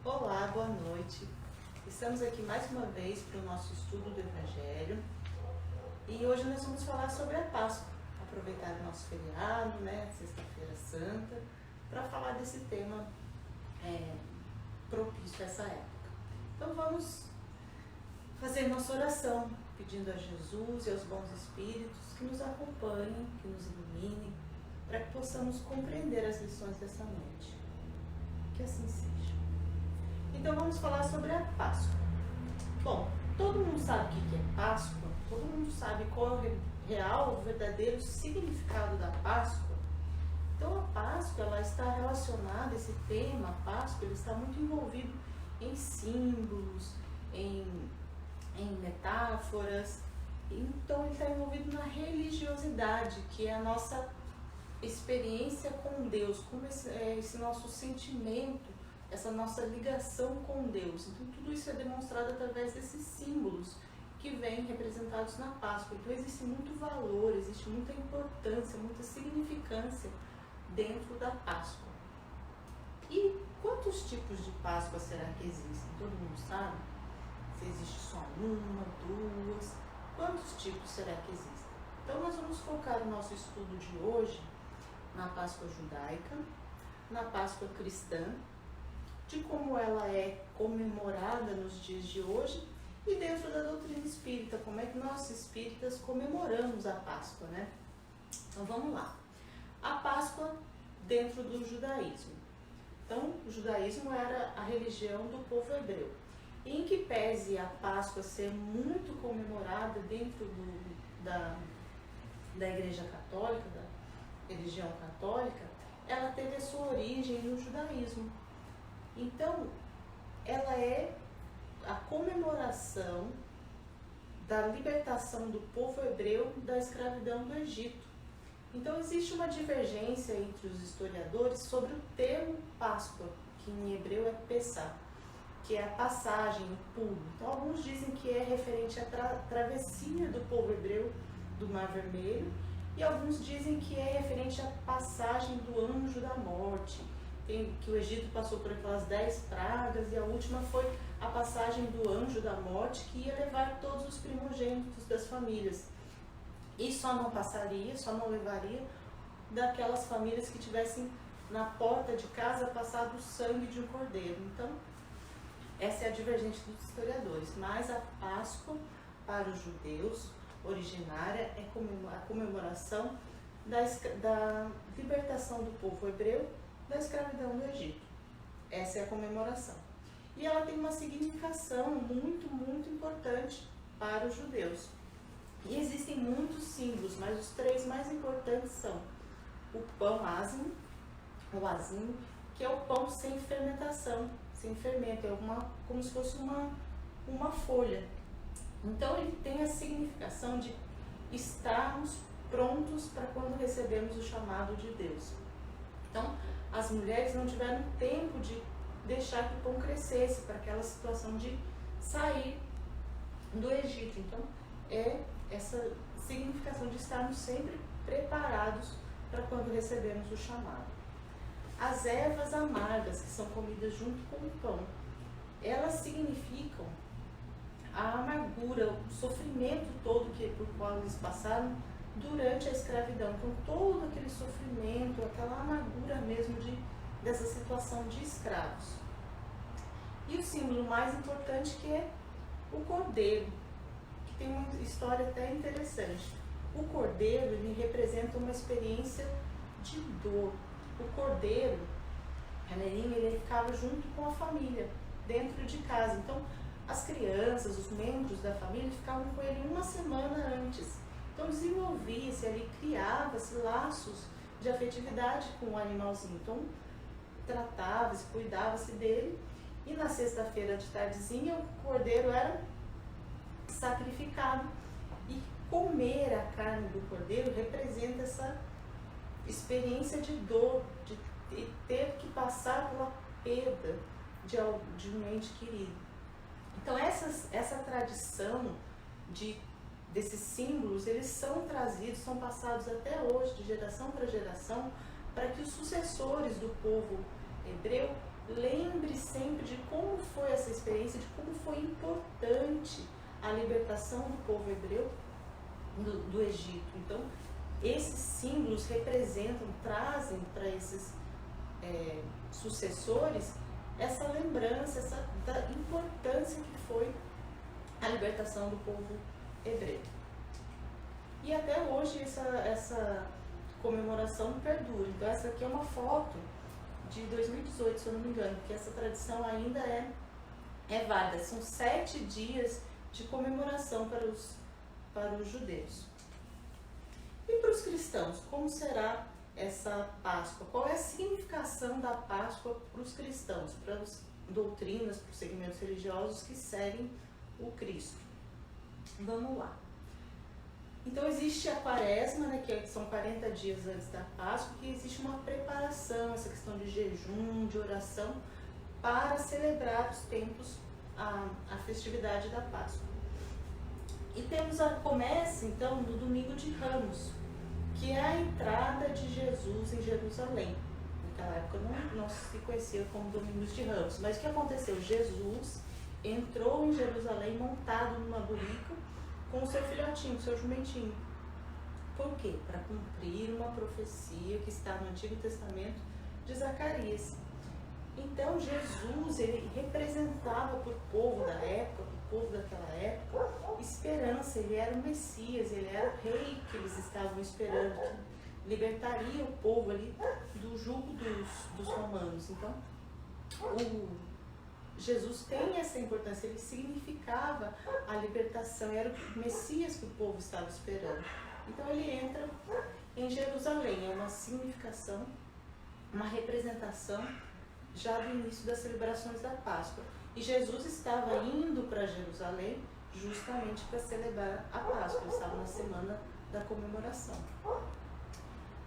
Olá, boa noite. Estamos aqui mais uma vez para o nosso estudo do Evangelho e hoje nós vamos falar sobre a Páscoa. Aproveitar o nosso feriado, Sexta-feira Santa, para falar desse tema propício a essa época. Então vamos fazer nossa oração, pedindo a Jesus e aos bons espíritos que nos acompanhem, que nos iluminem, para que possamos compreender as lições dessa noite. Que assim seja. Então vamos falar sobre a Páscoa. Bom, todo mundo sabe o que é Páscoa, todo mundo sabe qual é o real, o verdadeiro significado da Páscoa. Então a Páscoa, ela está relacionada, esse tema, a Páscoa, ele está muito envolvido em símbolos, em metáforas. Então ele está envolvido na religiosidade, que é a nossa experiência com Deus, como esse nosso sentimento, essa nossa ligação com Deus. Então tudo isso é demonstrado através desses símbolos que vêm representados na Páscoa. Então existe muito valor, existe muita importância, muita significância dentro da Páscoa. E quantos tipos de Páscoa será que existem? Todo mundo sabe? Se existe só uma, duas, quantos tipos será que existem? Então nós vamos focar o nosso estudo de hoje na Páscoa judaica, na Páscoa cristã, de como ela é comemorada nos dias de hoje e dentro da doutrina espírita, como é que nós espíritas comemoramos a Páscoa, né? Então vamos lá. A Páscoa dentro do judaísmo. Então o judaísmo era a religião do povo hebreu. E em que pese a Páscoa ser muito comemorada dentro da Igreja Católica, da religião católica, ela teve a sua origem no judaísmo. Então, ela é a comemoração da libertação do povo hebreu da escravidão do Egito. Então, existe uma divergência entre os historiadores sobre o termo Páscoa, que em hebreu é Pessah, que é a passagem, o pulo. Então, alguns dizem que é referente à travessia do povo hebreu do Mar Vermelho, e alguns dizem que é referente à passagem do anjo da morte, que o Egito passou por aquelas 10 pragas e a última foi a passagem do anjo da morte, que ia levar todos os primogênitos das famílias. E só não levaria daquelas famílias que tivessem na porta de casa passado o sangue de um cordeiro. Então, essa é a divergência dos historiadores. Mas a Páscoa, para os judeus, originária, é a comemoração da libertação do povo hebreu da escravidão do Egito. Essa é a comemoração. E ela tem uma significação muito, muito importante para os judeus. E existem muitos símbolos, mas os três mais importantes são o pão ázimo, o azimo, que é o pão sem fermentação, sem fermento, é como se fosse uma folha. Então ele tem a significação de estarmos prontos para quando recebemos o chamado de Deus. Então, as mulheres não tiveram tempo de deixar que o pão crescesse para aquela situação de sair do Egito. Então, é essa significação de estarmos sempre preparados para quando recebemos o chamado. As ervas amargas, que são comidas junto com o pão, elas significam a amargura, o sofrimento todo por qual eles passaram durante a escravidão. Então, todo aquele sofrimento, aquela amargura mesmo dessa situação de escravos. E o símbolo mais importante, que é o cordeiro, que tem uma história até interessante. O cordeiro, ele representa uma experiência de dor. O cordeiro, ele ficava junto com a família, dentro de casa. Então, as crianças, os membros da família ficavam com ele uma semana antes. Então desenvolvia-se ali, criava-se laços de afetividade com o animalzinho. Então tratava-se, cuidava-se dele. E na sexta-feira de tardezinha o cordeiro era sacrificado. E comer a carne do cordeiro representa essa experiência de dor, de ter que passar pela perda de um ente querido. Então essa tradição desses símbolos, eles são trazidos, são passados até hoje, de geração para geração, para que os sucessores do povo hebreu lembre sempre de como foi essa experiência, de como foi importante a libertação do povo hebreu do Egito. Então, esses símbolos representam, trazem para esses sucessores essa lembrança, da importância que foi a libertação do povo hebreu. E até hoje essa comemoração perdura. Então essa aqui é uma foto de 2018, se eu não me engano, porque essa tradição ainda é válida. São 7 dias de comemoração para os judeus. E para os cristãos, como será essa Páscoa? Qual é a significação da Páscoa para os cristãos, para as doutrinas, para os segmentos religiosos que seguem o Cristo? Vamos lá. Então existe a Quaresma, né, que são 40 dias antes da Páscoa, que existe uma preparação, essa questão de jejum, de oração, para celebrar os tempos, a festividade da Páscoa. E começa então no domingo de Ramos, que é a entrada de Jesus em Jerusalém. Naquela época não se conhecia como Domingos de Ramos, mas o que aconteceu? Jesus entrou em Jerusalém montado numa burrica com o seu filhotinho, o seu jumentinho. Por quê? Para cumprir uma profecia que está no Antigo Testamento de Zacarias. Então Jesus, ele representava para o povo da época, para o povo daquela época, esperança. Ele era o Messias, ele era o rei que eles estavam esperando, que libertaria o povo ali do jugo dos romanos. Então, Jesus tem essa importância, ele significava a libertação, era o Messias que o povo estava esperando. Então ele entra em Jerusalém, é uma significação, uma representação já do início das celebrações da Páscoa. E Jesus estava indo para Jerusalém justamente para celebrar a Páscoa, ele estava na semana da comemoração.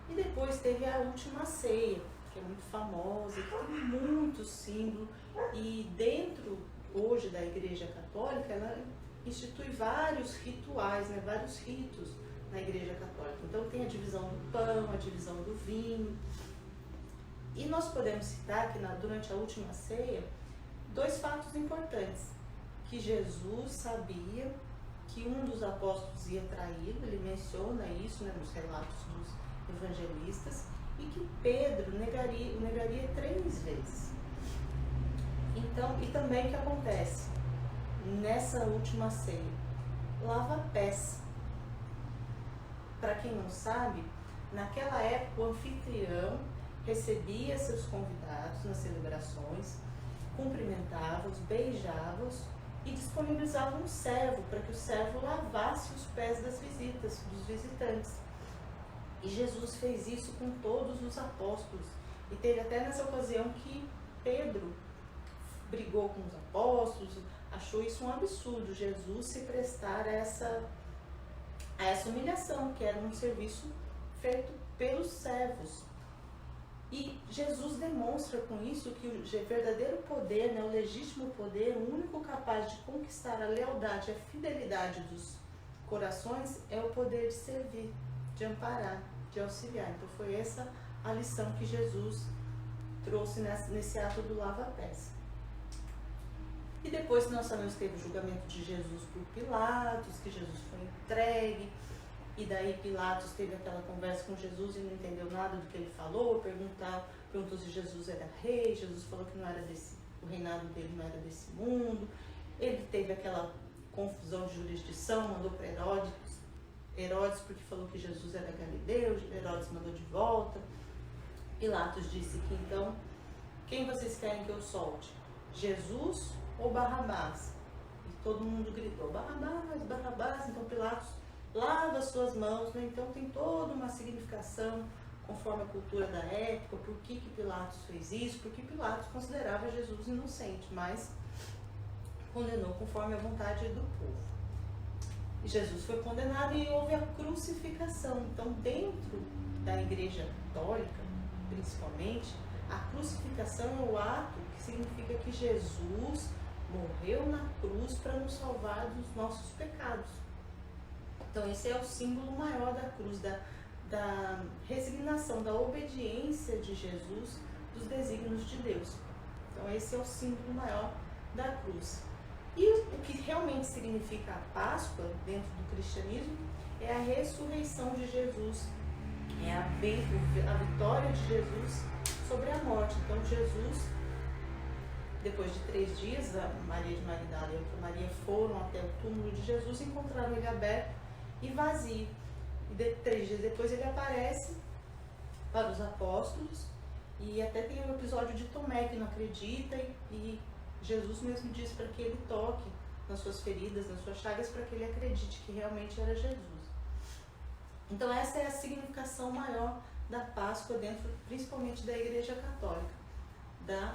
E depois teve a última ceia, que é muito famosa, que tem muitos símbolos, e dentro hoje da Igreja Católica, ela institui vários rituais, né, vários ritos na Igreja Católica. Então tem a divisão do pão, a divisão do vinho. E nós podemos citar que durante a última ceia, 2 fatos importantes. Que Jesus sabia que um dos apóstolos ia traí-lo, ele menciona isso, né, nos relatos dos evangelistas, e que Pedro o negaria 3 vezes. Então, e também o que acontece nessa última ceia? Lava pés. Para quem não sabe, naquela época o anfitrião recebia seus convidados nas celebrações, cumprimentava-os, beijava-os e disponibilizava um servo para que o servo lavasse os pés dos visitantes. E Jesus fez isso com todos os apóstolos. E teve até nessa ocasião que Pedro brigou com os apóstolos, achou isso um absurdo, Jesus se prestar a essa humilhação, que era um serviço feito pelos servos. E Jesus demonstra com isso que o verdadeiro poder, né, o legítimo poder, o único capaz de conquistar a lealdade e a fidelidade dos corações é o poder de servir, de amparar, de auxiliar. Então foi essa a lição que Jesus trouxe nesse ato do lava-pés. E depois nós sabemos que teve o julgamento de Jesus por Pilatos, que Jesus foi entregue, e daí Pilatos teve aquela conversa com Jesus e não entendeu nada do que ele falou, perguntou se Jesus era rei, Jesus falou que não era o reinado dele não era desse mundo. Ele teve aquela confusão de jurisdição, mandou para Herodes porque falou que Jesus era galileu, Herodes mandou de volta. Pilatos disse que então, quem vocês querem que eu solte? Jesus ou Barrabás? E todo mundo gritou, Barrabás, Barrabás. Então Pilatos lava as suas mãos, né? Então tem toda uma significação conforme a cultura da época, por que Pilatos fez isso, porque Pilatos considerava Jesus inocente, mas condenou conforme a vontade do povo. E Jesus foi condenado e houve a crucificação. Então dentro da Igreja Católica, principalmente, a crucificação é o ato que significa que Jesus morreu na cruz para nos salvar dos nossos pecados. Então esse é o símbolo maior da cruz, da resignação, da obediência de Jesus dos desígnios de Deus. Então esse é o símbolo maior da cruz. E o que realmente significa a Páscoa dentro do cristianismo é a ressurreição de Jesus, é a vitória de Jesus sobre a morte. Então Jesus, depois de 3 dias, a Maria de Magdala e a outra Maria foram até o túmulo de Jesus e encontraram ele aberto e vazio. E 3 dias depois ele aparece para os apóstolos, e até tem um episódio de Tomé que não acredita, e Jesus mesmo diz para que ele toque nas suas feridas, nas suas chagas, para que ele acredite que realmente era Jesus. Então essa é a significação maior da Páscoa dentro, principalmente da Igreja Católica, da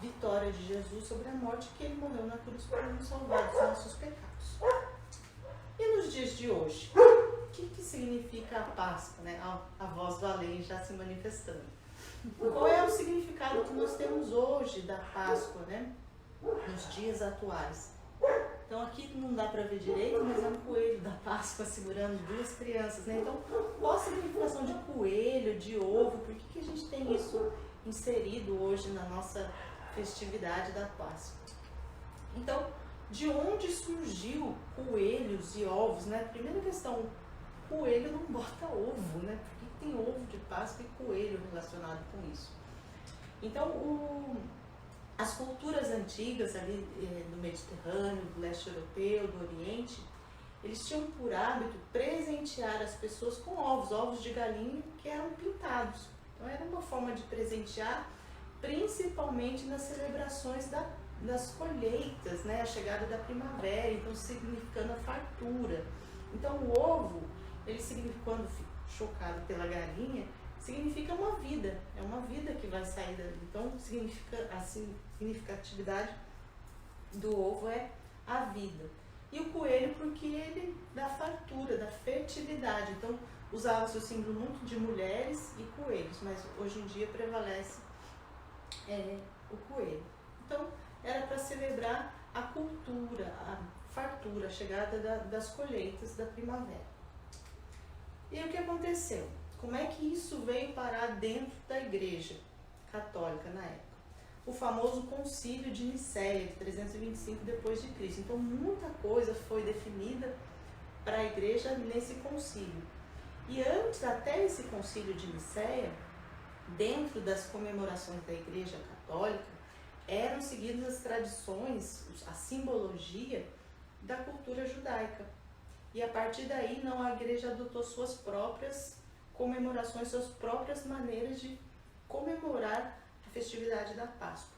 vitória de Jesus sobre a morte, que ele morreu na cruz para nos salvar dos nossos pecados. E nos dias de hoje, o que significa a Páscoa, né? A voz do além já se manifestando. Qual é o significado que nós temos hoje da Páscoa, né? Nos dias atuais. Então aqui não dá para ver direito, mas é um coelho da Páscoa segurando 2 crianças, né? Então, qual a significação de coelho, de ovo? Por que a gente tem isso inserido hoje na nossa festividade da Páscoa? Então, de onde surgiu coelhos e ovos, né? Primeira questão, coelho não bota ovo, né? Por que tem ovo de Páscoa e coelho relacionado com isso? Então, as culturas antigas ali do Mediterrâneo, do leste europeu, do Oriente, eles tinham por hábito presentear as pessoas com ovos de galinha que eram pintados. Então era uma forma de presentear, principalmente nas celebrações das colheitas, né? A chegada da primavera, então significando a fartura. Então o ovo, ele significa, quando chocado pela galinha, significa uma vida, é uma vida que vai sair dali. Então a significatividade do ovo é a vida. E o coelho porque ele dá fartura, da fertilidade. Então usava-se o símbolo muito de mulheres e coelhos, mas hoje em dia prevalece o coelho. Então era para celebrar a cultura, a fartura, a chegada das colheitas da primavera. E o que aconteceu? Como é que isso veio parar dentro da Igreja Católica na época? O famoso Concílio de Nicéia, de 325 d.C. Então muita coisa foi definida para a Igreja nesse concílio. E antes, até esse Concílio de Nicéia, dentro das comemorações da Igreja Católica, eram seguidas as tradições, a simbologia da cultura judaica. E a partir daí, a Igreja adotou suas próprias comemorações, suas próprias maneiras de comemorar a festividade da Páscoa.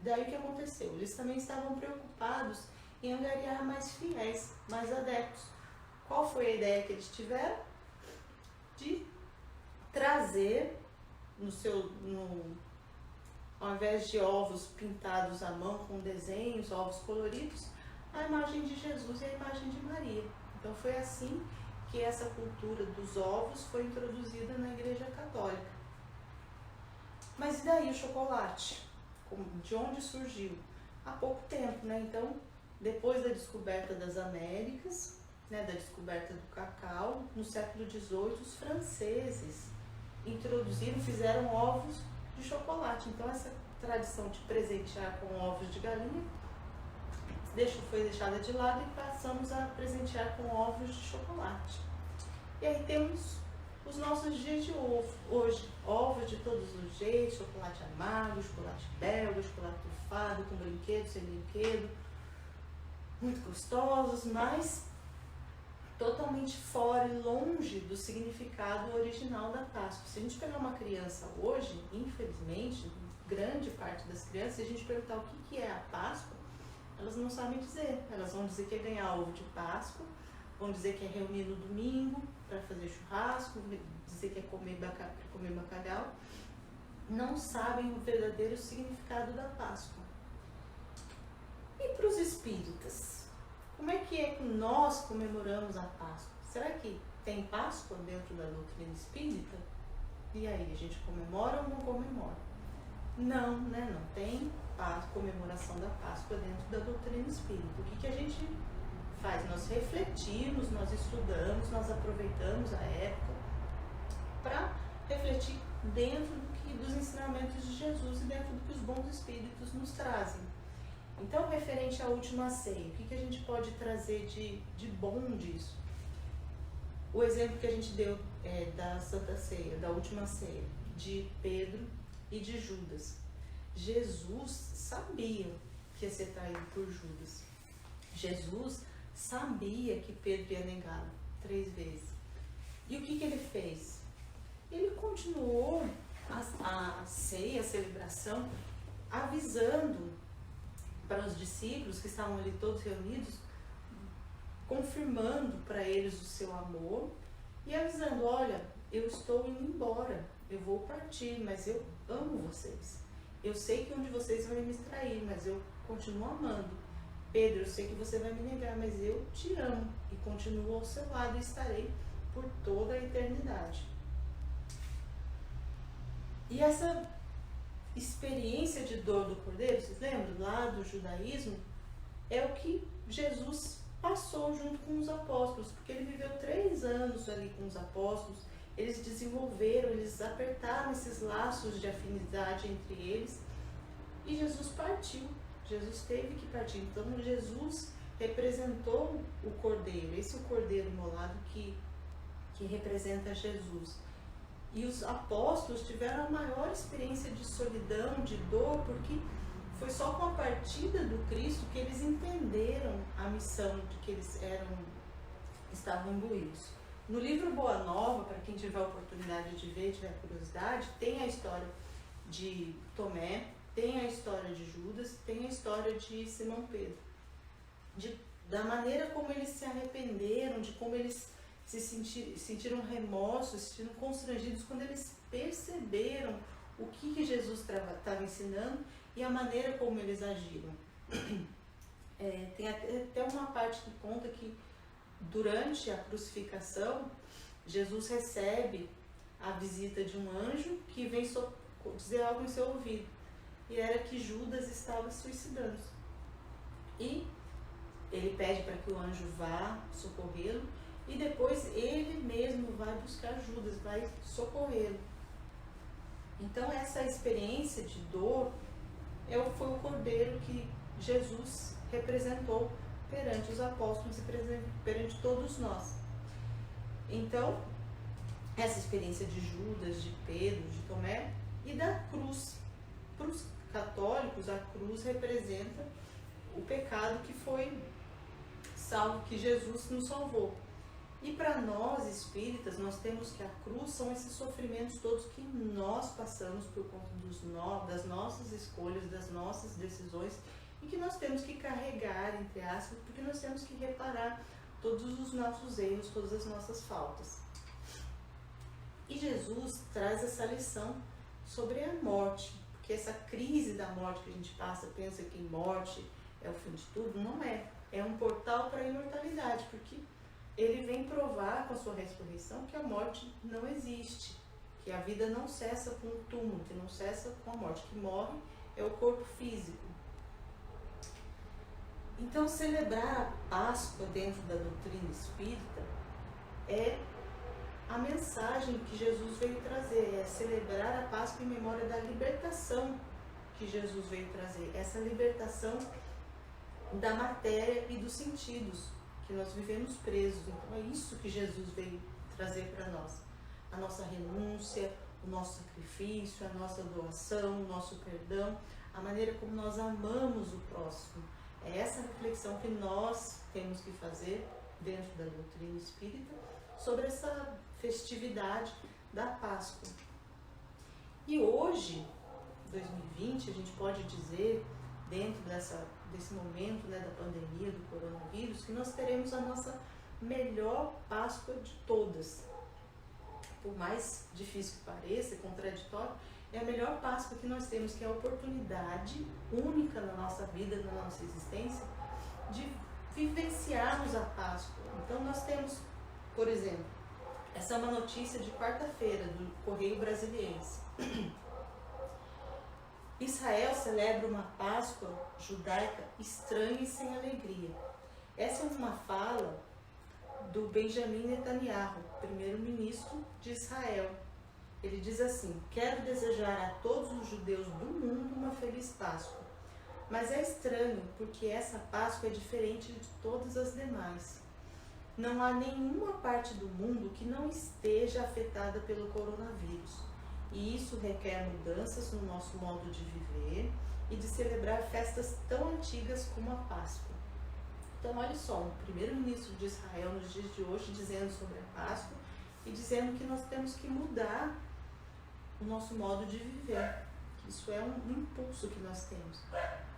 Daí o que aconteceu? Eles também estavam preocupados em angariar mais fiéis, mais adeptos. Qual foi a ideia que eles tiveram? De trazer ao invés de ovos pintados à mão com desenhos, ovos coloridos, a imagem de Jesus e a imagem de Maria. Então foi assim que essa cultura dos ovos foi introduzida na Igreja Católica. Mas e daí o chocolate? De onde surgiu? Há pouco tempo, né? Então, depois da descoberta das Américas, né, da descoberta do cacau, no século XVIII, os franceses fizeram ovos de chocolate. Então, essa tradição de presentear com ovos de galinha foi deixada de lado e passamos a presentear com ovos de chocolate. E aí temos os nossos dias de hoje, ovos de todos os jeitos, chocolate amargo, chocolate belga, chocolate trufado, com brinquedo, sem brinquedo, muito gostosos, mas totalmente fora e longe do significado original da Páscoa. Se a gente pegar uma criança hoje, infelizmente, grande parte das crianças, se a gente perguntar o que é a Páscoa, elas não sabem dizer. Elas vão dizer que é ganhar ovo de Páscoa, vão dizer que é reunir no domingo para fazer churrasco, dizer que é comer bacalhau. Não sabem o verdadeiro significado da Páscoa. E para os espíritas? Como é que nós comemoramos a Páscoa? Será que tem Páscoa dentro da doutrina espírita? E aí, a gente comemora ou não comemora? Não, né? Não tem comemoração da Páscoa dentro da doutrina espírita. O que a gente faz? Nós refletimos, nós estudamos, nós aproveitamos a época para refletir dentro do que e dos ensinamentos de Jesus e dentro do que os bons espíritos nos trazem. Então, referente à última ceia, o que a gente pode trazer de bom disso? O exemplo que a gente deu da Santa Ceia, da última ceia, de Pedro e de Judas. Jesus sabia que ia ser traído por Judas. Jesus sabia que Pedro ia negá-lo 3 vezes. E o que ele fez? Ele continuou a ceia, a celebração, avisando para os discípulos que estavam ali todos reunidos, confirmando para eles o seu amor e avisando, olha, eu estou indo embora, eu vou partir, mas eu amo vocês. Eu sei que um de vocês vai me trair, mas eu continuo amando. Pedro, eu sei que você vai me negar, mas eu te amo e continuo ao seu lado e estarei por toda a eternidade. E essa experiência de dor do Cordeiro, vocês lembram lá do judaísmo, é o que Jesus passou junto com os apóstolos, porque ele viveu 3 anos ali com os apóstolos, eles desenvolveram, eles apertaram esses laços de afinidade entre eles e Jesus partiu, Jesus teve que partir. Então Jesus representou o Cordeiro, esse é o Cordeiro imolado que representa Jesus. E os apóstolos tiveram a maior experiência de solidão, de dor, porque foi só com a partida do Cristo que eles entenderam a missão de que eles estavam imbuídos. No livro Boa Nova, para quem tiver a oportunidade de ver, tiver curiosidade, tem a história de Tomé, tem a história de Judas, tem a história de Simão Pedro. Da maneira como eles se arrependeram, de como eles se sentiram remorso, se sentiram constrangidos quando eles perceberam o que Jesus estava ensinando e a maneira como eles agiram. Tem até uma parte que conta que durante a crucificação, Jesus recebe a visita de um anjo que vem dizer algo em seu ouvido. E era que Judas estava suicidando. E ele pede para que o anjo vá socorrê-lo e depois ele mesmo vai buscar Judas, vai socorrê-lo. Então essa experiência de dor foi o Cordeiro que Jesus representou perante os apóstolos e perante todos nós. Então, essa experiência de Judas, de Pedro, de Tomé e da cruz. Para os católicos, a cruz representa o pecado que foi salvo, que Jesus nos salvou. E para nós espíritas, nós temos que a cruz são esses sofrimentos todos que nós passamos por conta das nossas escolhas, das nossas decisões e que nós temos que carregar, entre aspas, porque nós temos que reparar todos os nossos erros, todas as nossas faltas. E Jesus traz essa lição sobre a morte, porque essa crise da morte que a gente passa, pensa que morte é o fim de tudo, não é. É um portal para a imortalidade, porque ele vem provar com a sua ressurreição que a morte não existe, que a vida não cessa com o túmulo, que não cessa com a morte, que morre é o corpo físico. Então, celebrar a Páscoa dentro da doutrina espírita é a mensagem que Jesus veio trazer, é celebrar a Páscoa em memória da libertação que Jesus veio trazer, essa libertação da matéria e dos sentidos, que nós vivemos presos. Então é isso que Jesus veio trazer para nós. A nossa renúncia, o nosso sacrifício, a nossa doação, o nosso perdão, a maneira como nós amamos o próximo. É essa reflexão que nós temos que fazer dentro da doutrina espírita sobre essa festividade da Páscoa. E hoje, 2020, a gente pode dizer, dentro desse momento, né, da pandemia, do coronavírus, que nós teremos a nossa melhor Páscoa de todas. Por mais difícil que pareça, contraditório, é a melhor Páscoa que nós temos, que é a oportunidade única na nossa vida, na nossa existência, de vivenciarmos a Páscoa. Então nós temos, por exemplo, essa é uma notícia de quarta-feira do Correio Brasiliense. Israel celebra uma Páscoa judaica estranha e sem alegria. Essa é uma fala do Benjamin Netanyahu, primeiro-ministro de Israel. Ele diz assim: quero desejar a todos os judeus do mundo uma feliz Páscoa. Mas é estranho, porque essa Páscoa é diferente de todas as demais. Não há nenhuma parte do mundo que não esteja afetada pelo coronavírus. E isso requer mudanças no nosso modo de viver e de celebrar festas tão antigas como a Páscoa. Então, olha só, o primeiro-ministro de Israel nos dias de hoje dizendo sobre a Páscoa e dizendo que nós temos que mudar o nosso modo de viver. Isso é um impulso que nós temos.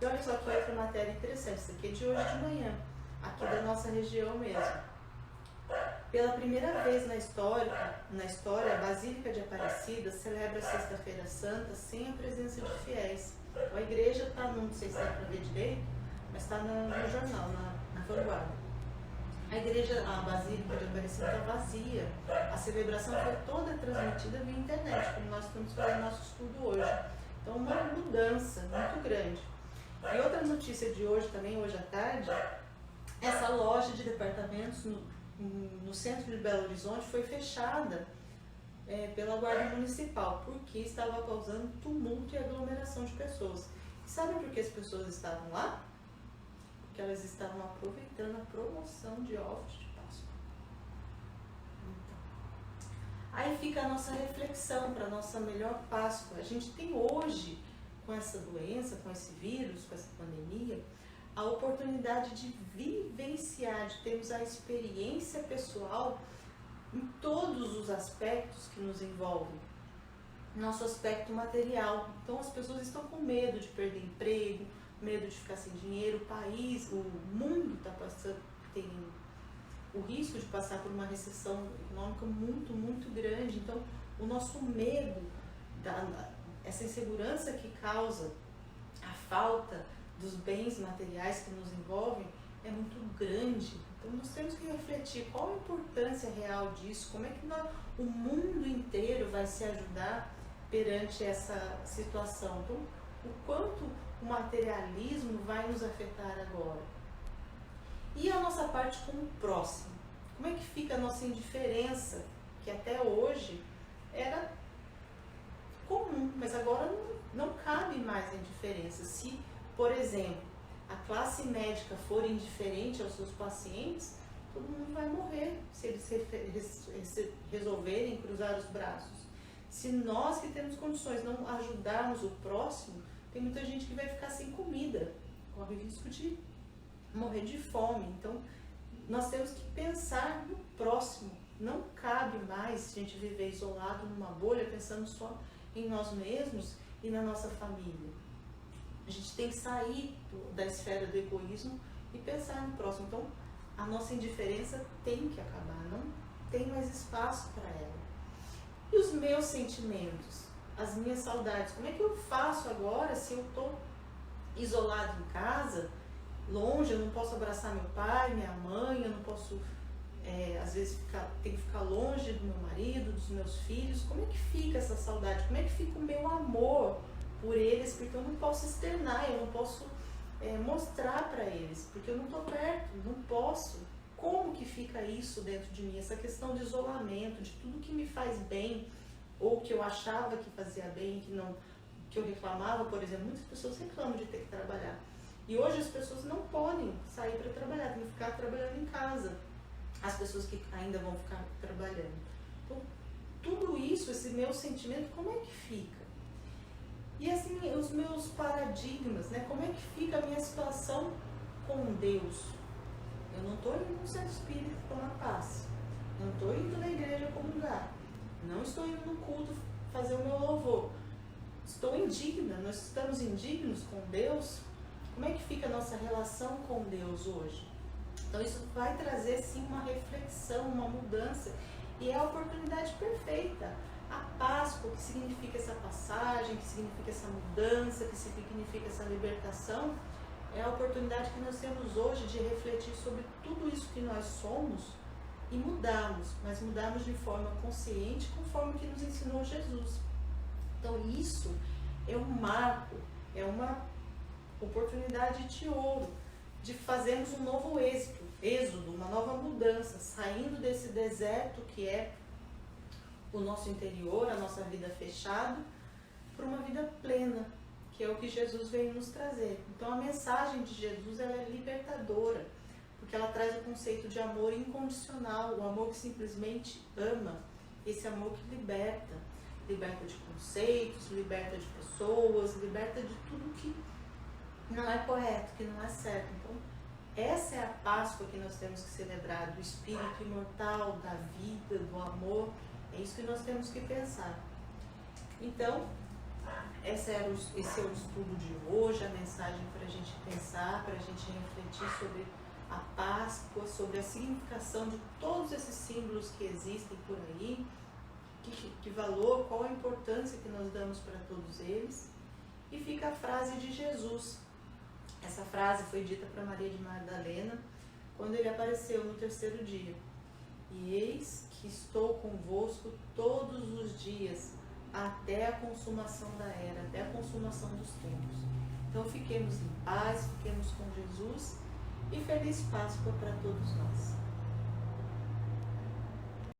E olha só que outra matéria interessante, isso aqui é de hoje de manhã, aqui da nossa região mesmo. Pela primeira vez na história, a Basílica de Aparecida celebra a Sexta-feira Santa sem a presença de fiéis. A igreja está, não sei se dá para ver direito, mas está no jornal, na vanguarda. A Basílica de Aparecida está vazia. A celebração foi toda transmitida via internet, como nós estamos fazendo nosso estudo hoje. Então, uma mudança muito grande. E outra notícia de hoje também, hoje à tarde, essa loja de departamentos no centro de Belo Horizonte foi fechada pela Guarda Municipal, porque estava causando tumulto e aglomeração de pessoas. E sabe por que as pessoas estavam lá? Porque elas estavam aproveitando a promoção de ovos de Páscoa. Então, aí fica a nossa reflexão para a nossa melhor Páscoa. A gente tem hoje, com essa doença, com esse vírus, com essa pandemia, a oportunidade de vivenciar, de termos a experiência pessoal em todos os aspectos que nos envolvem. Nosso aspecto material. Então as pessoas estão com medo de perder emprego, medo de ficar sem dinheiro, o país, o mundo está passando, tem o risco de passar por uma recessão econômica muito, muito grande. Então o nosso medo, essa insegurança que causa a falta dos bens materiais que nos envolvem é muito grande. Então nós temos que refletir qual a importância real disso, como é que o mundo inteiro vai se ajudar perante essa situação. Então, o quanto o materialismo vai nos afetar agora. E a nossa parte com o próximo? Como é que fica a nossa indiferença, que até hoje era comum, mas agora não cabe mais a indiferença. Se, por exemplo, a classe médica for indiferente aos seus pacientes, todo mundo vai morrer se eles resolverem cruzar os braços. Se nós que temos condições não ajudarmos o próximo, tem muita gente que vai ficar sem comida, corre o risco de morrer de fome. Então, nós temos que pensar no próximo. Não cabe mais a gente viver isolado numa bolha, pensando só em nós mesmos e na nossa família. A gente tem que sair da esfera do egoísmo e pensar no próximo. Então, a nossa indiferença tem que acabar, não tem mais espaço para ela. E os meus sentimentos, as minhas saudades, como é que eu faço agora se eu estou isolado em casa, longe, eu não posso abraçar meu pai, minha mãe, eu não posso, às vezes, tenho que ficar longe do meu marido, dos meus filhos. Como é que fica essa saudade? Como é que fica o meu amor por eles? Porque eu não posso externar, eu não posso mostrar para eles, porque eu não estou perto, não posso. Como que fica isso dentro de mim? Essa questão de isolamento, de tudo que me faz bem, ou que eu achava que fazia bem, que eu reclamava, por exemplo. Muitas pessoas reclamam de ter que trabalhar. E hoje as pessoas não podem sair para trabalhar, tem que ficar trabalhando em casa. As pessoas que ainda vão ficar trabalhando. Então, tudo isso, esse meu sentimento, como é que fica? E assim, os meus paradigmas, né? Como é que fica a minha situação com Deus? Eu não estou indo no centro espírita tomar passe. Não estou indo na igreja comungar. Não estou indo no culto fazer o meu louvor. Estou indigna, nós estamos indignos com Deus. Como é que fica a nossa relação com Deus hoje? Então isso vai trazer sim uma reflexão, uma mudança. E é a oportunidade perfeita. A Páscoa, que significa essa passagem, que significa essa mudança, que significa essa libertação, é a oportunidade que nós temos hoje de refletir sobre tudo isso que nós somos e mudarmos, mas mudarmos de forma consciente, conforme o que nos ensinou Jesus. Então isso é um marco, é uma oportunidade de ouro, de fazermos um novo êxodo, uma nova mudança, saindo desse deserto que é o nosso interior, a nossa vida fechada, para uma vida plena, que é o que Jesus veio nos trazer. Então a mensagem de Jesus, ela é libertadora, porque ela traz o conceito de amor incondicional, o amor que simplesmente ama, esse amor que liberta de conceitos, liberta de pessoas, liberta de tudo que não é correto, que não é certo. Então essa é a Páscoa que nós temos que celebrar, do espírito imortal, da vida, do amor. É isso que nós temos que pensar. Então, esse é o estudo de hoje, a mensagem para a gente pensar, para a gente refletir sobre a Páscoa, sobre a significação de todos esses símbolos que existem por aí, que valor, qual a importância que nós damos para todos eles. E fica a frase de Jesus. Essa frase foi dita para Maria de Madalena quando ele apareceu no terceiro dia. E eis que estou convosco todos os dias, até a consumação da era, até a consumação dos tempos. Então fiquemos em paz, fiquemos com Jesus e feliz Páscoa para todos nós.